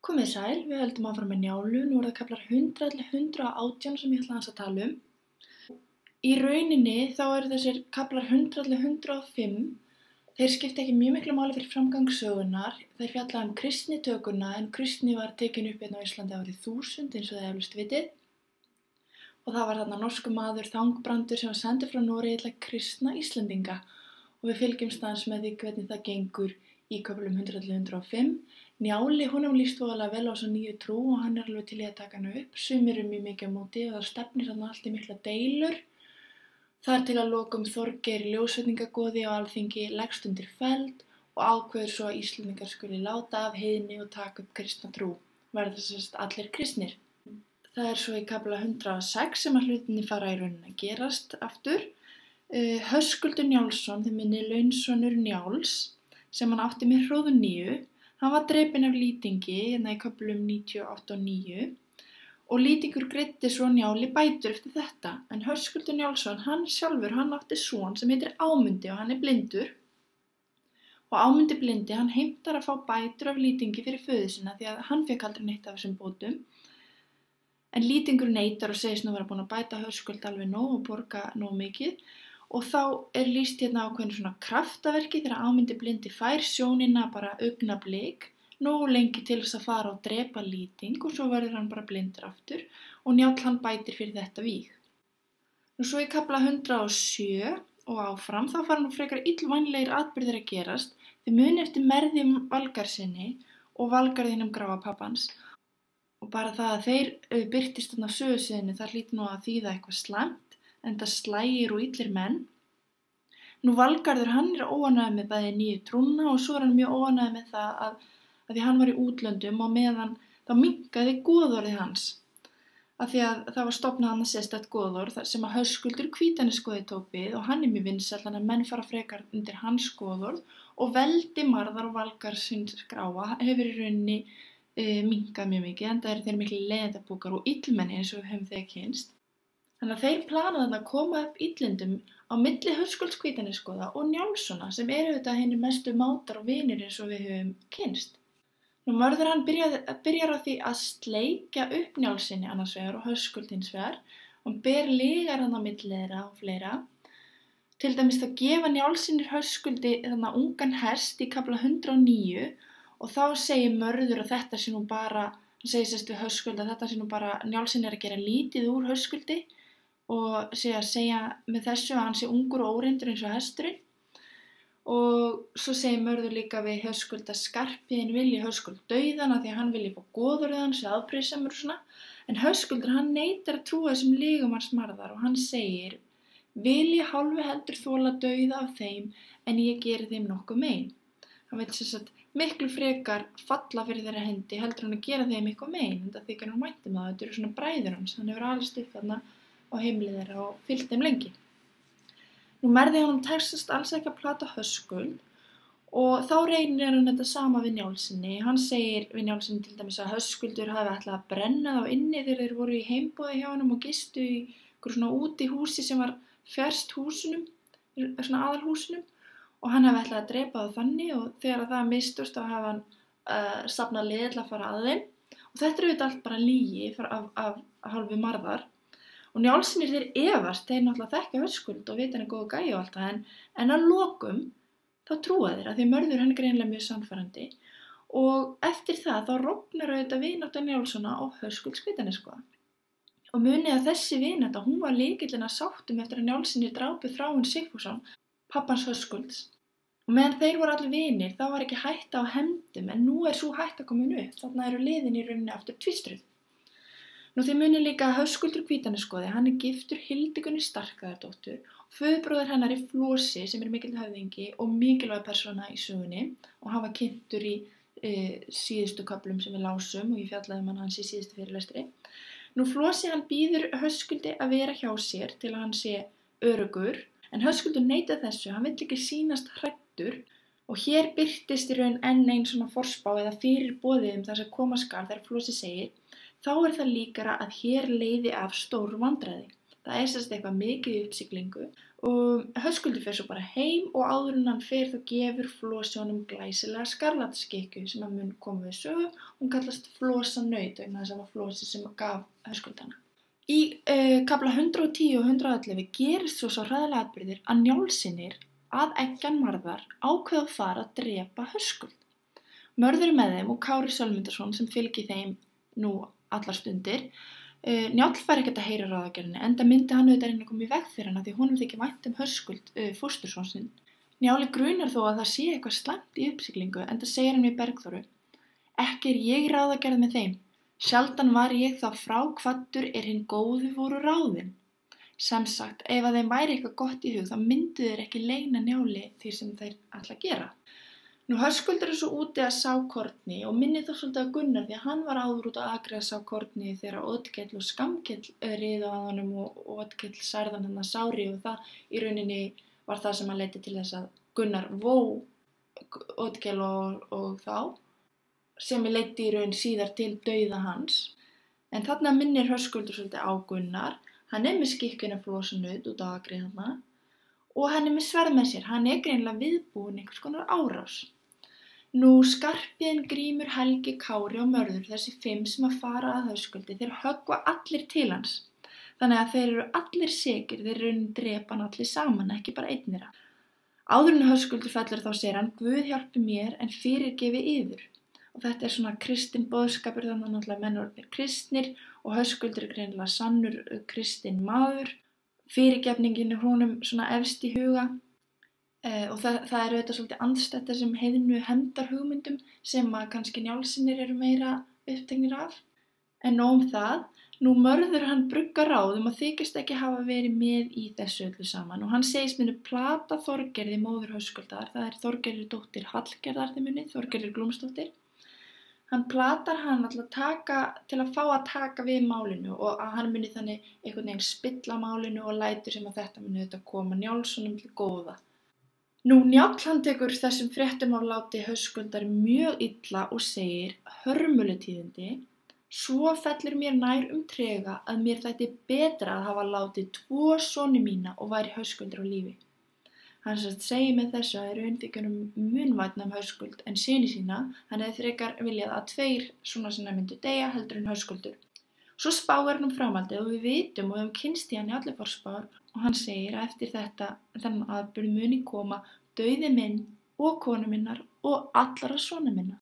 Komið sæl, við höldum áfram með Njálu, nú það kaflar 100 til 118 sem ég ætla aðeins að tala um. Í rauninni þá eru þessir kaflar 100 til 105, þeir skipta ekki mjög miklu máli fyrir framgang sögunnar, þeir fjalla kristnitökuna en kristni var tekin upp hérna á Íslandi árið 1000 eins og þið eflaust vitið. Og það var þarna norskur maður Þangbrandur sem var sendur frá Noregi til að kristna Íslendinga og við fylgjumst aðeins með því hvernig það gengur í köflum 100 til 105. Njáli, hún hefur lýst voðalega vel á þessa nýju trú og hann er alveg til í að taka hana upp. Sumir mjög mikið á móti og það stefnir þarna allt í mikla deilur. Þar til að lokum Þorgeir ljósvetningagoði á Alþingi leggst undir feld og ákveður svo að Íslendingar skuli láta af heiðni og taka upp kristna trú. Verða þess að allir kristnir. Það er svo í kafla 106 sem að hlutinni fara í rauninni að gerast aftur. Höskuldur Njálsson, þið minni launsonur Njáls, sem hann átti með Hróðun 9, hann var drepinn af Lýtingi í köflum 98 og 9 og Lýtingur greiddi svo Njáli bætur eftir þetta. En Höskuldur Njálsson, hann átti son sem heitir Ámundi og hann er blindur. Og Ámundi blindi, hann heimtar að fá bætur af Lýtingi fyrir föður sinna því að hann fékk aldrei neitt af þessum bótum. En Lýtingur neitar og segist nú vera búin að bæta Höskuld alveg nóg og borga nóg mikið. Og þá er lýst hérna ákveðinu svona kraftaverki þegar Ámundi blindi fær sjónina bara augnablik, nógu lengi til þess að fara og drepa Lýting og svo verður hann bara blindur aftur og Njáll hann bætir fyrir þetta víg. Nú svo í kafla 107 og áfram þá fara nú frekar illvænlegir atburðir að gerast þið muni eftir Merði Valgarðssyni og Valgarðinum gráa pappans. Og bara það að þeir birtist þarna á sögusviðinu það hlýtur nú að þýða eitthvað slæmt. Enda slægir og illir menn. Nú Valgarður hann er óánægður með bæði nýju trúna og svo er hann mjög óánægður með það að því hann var í útlöndum og meðan þá minnkaði goðorðið hans. Af því að það var stofnað annað sérstætt goðorð sem að Höskuldur Hvítanesgoði tók við og hann er mjög vinsæll þannig að menn fara frekar undir hans goðorð og veldi Marðar og Valgarðsins gráa hefur í rauninni minnkað mjög mikið enda eru þeir miklu leiðindabúkar og illmenni eins og við höfum þegar kynnst. Þannig að þeir planaði að koma upp illindum á milli Höskulds Hvítanesgoða og Njálssona sem eru auðvitað hinir mestu mátar og vinir eins og við höfum kynnst. Nú Mörður hann byrjar á því að sleikja upp Njálssyni annars vegar og Höskuld hins vegar og ber lygar hann á milli þeirra og fleira. Til dæmis þá gefa Njálssynir Höskuldi þannig ungan hest í kafla 109 og þá segir Mörður að þetta sé nú bara, hann segir sérst við Höskuld að þetta sé nú bara Njálssynir að gera lítið úr Höskuldi og segja með þessu að hann sé ungur og óreyndur eins og hesturinn. Og svo segir Mörður líka við Höskuld að Skarphéðinn vilji Höskuld dauðan af því að hann vilji fá goðorðið hans eða afbrýðisamur og svona. En Höskuldur hann neitar að trúa þessum lygum hans Marðar og hann segir vilji hálfu heldur þola dauða af þeim en ég geri þeim nokkuð mein. Hann veit sem sagt miklu frekar falla fyrir þeirra hendi heldur hann að gera þeim eitthvað mein. Þetta þykir hann væntum það, þetta eru svona bræður hans, hann hefur alist upp þarna á heimilið þeirra og fylgt þeim lengi. Nú Merði honum tekst alls ekki að plata Höskuld og þá reynir hann þetta sama við Njálssyni. Hann segir við Njálssyni til dæmis að Höskuldur hafi ætlað að brenna þá inni þegar þeir voru í heimboði hjá honum og gistu í svona úti húsi sem var fjærst húsunum, svona aðalhúsunum og hann hafi ætlað að drepa þá þannig og þegar það mistust þá hafi hann safnað liði til að fara að þeim og þetta er auðvitað allt bara lygi af hálfu Marðar. Og Njálssynir þeir efast, þeir náttúrulega þekkja Höskuld og vita hann er góð gæi og allt það en að lokum þá trúa þeir að því Mörður hann er greinilega mjög sannfærandi og eftir það þá rofnar auðvitað vinátta Njálssona og Höskulds Hvítanesgoða. Og munið að þessi vinátta hún var lykillinn að sáttum eftir að Njálssynir drápu Þráin Sigfússon, pappans Höskulds. Og meðan þeir voru allir vinir þá var ekki hætta á hefndum en nú er sú hætta komin upp, þarna eru liðin í rauninni aftur tvístruð. Nú þið munið líka að Höskuldur Hvítanesgoði, hann er giftur Hildigunni Starkaðardóttur og föðurbróðir hennar er Flosi sem er mikill höfðingi og mikilvæg persóna í sögunni og hann var kynntur í síðustu köflum sem við lásum og ég fjallaði hann hans í síðustu fyrirlestri. Nú Flosi hann býður Höskuldi að vera hjá sér til að hann sé öruggur en Höskuldur neitar þessu, hann vill ekki sýnast hræddur og hér birtist í raun enn ein svona forspá eða fyrirboðið þar sem koma skal þegar Flosi segir þá er það líkara að hér leiði af stór vandræði. Það er sérst eitthvað mikið í uppsiglingu Og Höskuldur fer svo bara heim og áður en hann fer þá gefur Flosi honum glæsilega skarlatskykju sem að mun koma við sögu. Hún kallast Flosanaut vegna þess að það var Flosi sem gaf Höskuld hana. Í kafla 110 og 111 gerist svo hræðilega atburðir að Njálssynir að Eggjan Marðar ákveða að fara að drepa Höskuld. Mörður er með þeim og Kári Sölmundarson sem fylgir þeim nú allar stundir. Njáll fær ekkert að heyra ráðagerðinni, enda myndi hann auðvitað reyna að koma í veg fyrir hana því honum þykir vænt Höskuld, fósturson sinn. Njáli grunar þó að það sé eitthvað slæmt í uppsiglingu, enda segir hann við Bergþóru: Ekki er ég ráðagerð með þeim. Sjaldan var ég þá frákvaddur er hinn góðu voru ráðin. Sem sagt, ef að þeim væri eitthvað gott í hug, þá myndu þeir ekki leyna Njáli því sem þeir ætla að gera. Nú Höskuldur er svo úti að sá korni og minnir þó svolítið að Gunnar því að hann var áður út að Akri að sá korni þegar Oddkell og Skammkell riðu að honum og Oddkell særðan hann að sári og það í rauninni var það sem að leiddi til þess að Gunnar vó Oddkell og þá sem leiddi í raun síðar til dauða hans. En þarna minnir Höskuldur svolítið á Gunnar, hann er með skikkjuna Flosanaut út á Akri þarna og hann er með sverð með sér, hann er greinilega viðbúinn einhvers konar árás. Nú Skarphéðinn, Grímur, Helgi, Kári og Mörður, þessi 5 sem að fara að Höskuldi, þeir höggva allir til hans. Þannig að þeir eru allir sekir, þeir eru drepa hann allir saman, ekki bara einn þeirra. Áður en Höskuldur fellur þá segir hann: Guð hjálpi mér en fyrirgefi yður. Og þetta er svona kristinn boðskapur, þannig að náttúrulega menn orðnir kristnir og Höskuldur er greinilega sannur kristinn maður. Fyrirgefningin er honum svona efst í huga. Og það er auðvitað svolítið andstætt þessum heiðnu hefndarhugmyndum sem að kannski Njálssynir eru meira uppteknir af. En nóg það, nú Mörður hann bruggar ráð að þykjast ekki hafa verið með í þessu öllu saman og hann segist muni plata Þorgerði móður Höskuldar, það er Þorgerður dóttir Hallgerðar þið munið, Þorgerður Glúmsdóttir. Hann platar hann til að fá að taka við málinu og að hann muni þannig einhvern veginn spilla málinu og lætur sem að þetta muni auðvitað koma Njálssonum til góða. Nú Njáll hann tekur þessum fréttum af láti Höskuldar mjög illa og segir: Hörmuleg tíðindi, svo fellur mér nær trega að mér þætti betra að hafa látið 2 soni mína og væri Höskuldur á lífi. Hann segir með þessu að raun þykir mun vænna Höskuld en syni sína, hann hefði frekar viljað að 2 svona sinna myndu deyja heldur en Höskuldur. Svo spáir hann framhaldið og við vitum og höfum kynnst í hann í allir forspár og hann segir að eftir þennan atburð muni koma dauði minn og konu minnar og allra sona minna.